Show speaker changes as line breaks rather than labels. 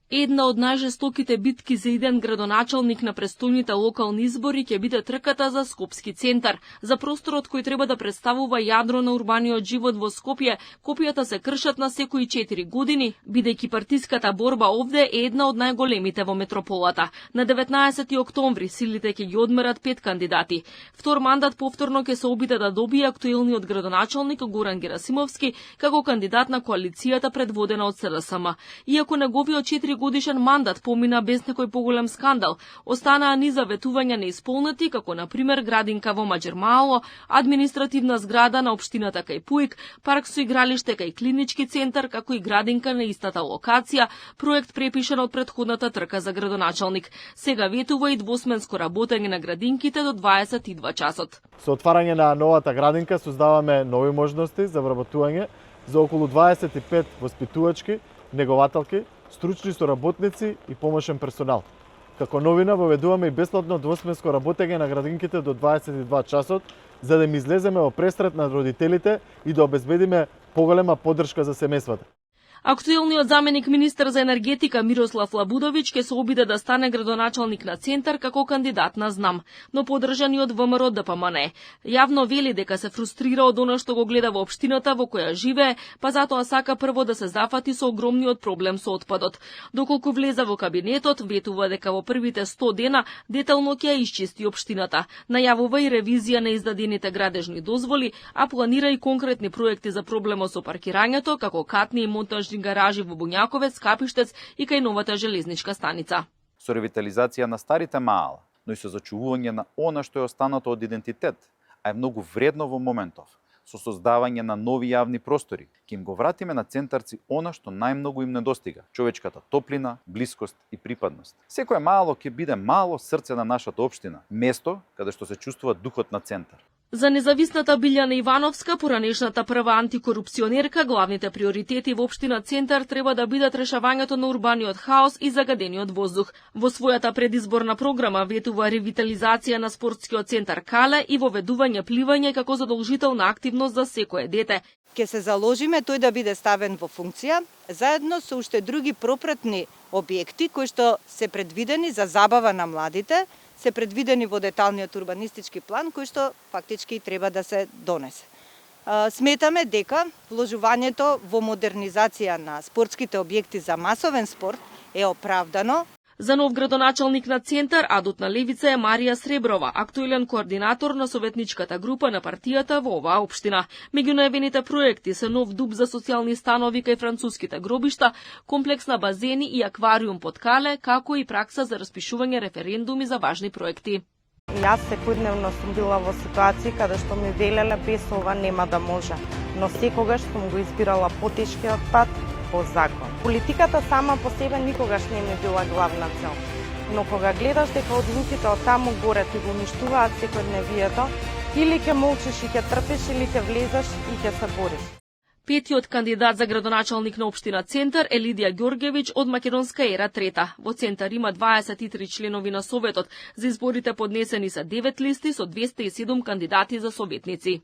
Една од најжестоките битки за иден градоначалник на престојните локални избори ќе биде трката за Скопски центар. За просторот кој треба да представува јадро на урбаниот живот во Скопје, копијата се кршат на секои 4 години, бидејќи партиската борба овде е една од најголемите во метрополата. На 19 октомври силите ќе ги одмерат 5 кандидати. Втор мандат повторно ќе се обиде да добие актуелниот градоначалник Горан Герасимовски како кандидат на коалицијата предводена од СДСМ. Иако неговиот 4-годишен мандат помина без некој поголем скандал, останаа низа ветувања неисполнати, како на пример градинка во Маџермаало, административна зграда на општината кај Пуик, парк со игралиште кај клинички центар, како и градинка на истата локација, проект препишан од претходната трка за градоначалник. Сега ветува и двосменско работење на градинките до 22 часот.
Со отварање на новата градинка создаваме нови можности за вработување за околу 25 воспитувачки, негователки, стручни соработници и помошен персонал. Како новина воведуваме и бесплатно двосменско работење на градинките до 22 часот, за да им излеземе во пресрет на родителите и да обезбедиме поголема поддршка за семејствата.
Актуелниот заменик министер за енергетика Мирослав Лабудовиќ ќе се обиде да стане градоначалник на центар како кандидат на ЗНАМ, но поддржан и од ВМРО ДПМН. Јавно вели дека се фрустрира од она што го гледа во општината во која живее, па затоа сака прво да се зафати со огромниот проблем со отпадот. Доколку влезе во кабинетот, ветува дека во првите 100 дена детално ќе ја исчисти општината. Најавува и ревизија на издадените градежни дозволи, а планира и конкретни проекти за проблемот со паркирањето, како катни и монтажни гаражи во Буњаковец, Капиштец и кај новата железничка станица.
Со ревитализација на старите маала, но и со зачувување на она што е останато од идентитет, а е многу вредно во моментов, со создавање на нови јавни простори, ќе им го вратиме на центарци она што најмногу им недостига, човечката топлина, блискост и припадност. Секое маало ќе биде мало срце на нашата општина, место каде што се чувствува духот на центар.
За независната Билјана Ивановска, поранешната прва антикорупционерка, главните приоритети во општина Центар треба да бидат решавањето на урбаниот хаос и загадениот воздух. Во својата предизборна програма ветува ревитализација на спортскиот центар Кале и воведување пливање како задолжителна активност за секое дете.
Ќе се заложиме тој да биде ставен во функција, заедно со уште други пропратни објекти кои што се предвидени за забава на младите, се предвидени во деталниот урбанистички план, кој што фактички треба да се донесе. Сметаме дека вложувањето во модернизација на спортските објекти за масовен спорт е оправдано.
За нов градоначалник на Центар, адут на левица е Марија Среброва, актуелен координатор на советничката група на партијата во оваа општина. Меѓу најавените проекти се нов дуб за социјални станови кај француските гробишта, комплекс на базени и аквариум под Кале, како и пракса за распишување референдуми за важни проекти.
Јас секојдневно сум била во ситуација каде што ми велеле без ова нема да може, но секогаш сум го избирала потешкиот пат по закон. Политиката сама по себе никогаш не ми била главна цел, но кога гледаш дека одлуките од таму горе ти го уништуваат секојдневието, или ќе молчиш и ќе трпиш, или ќе влезеш и ќе се бориш.
Петиот кандидат за градоначалник на општина Центар е Лидија Ѓорѓевиќ од Македонска ера трета. Во Центар има 23 членови на Советот. За изборите поднесени се 9 листи со 207 кандидати за советници.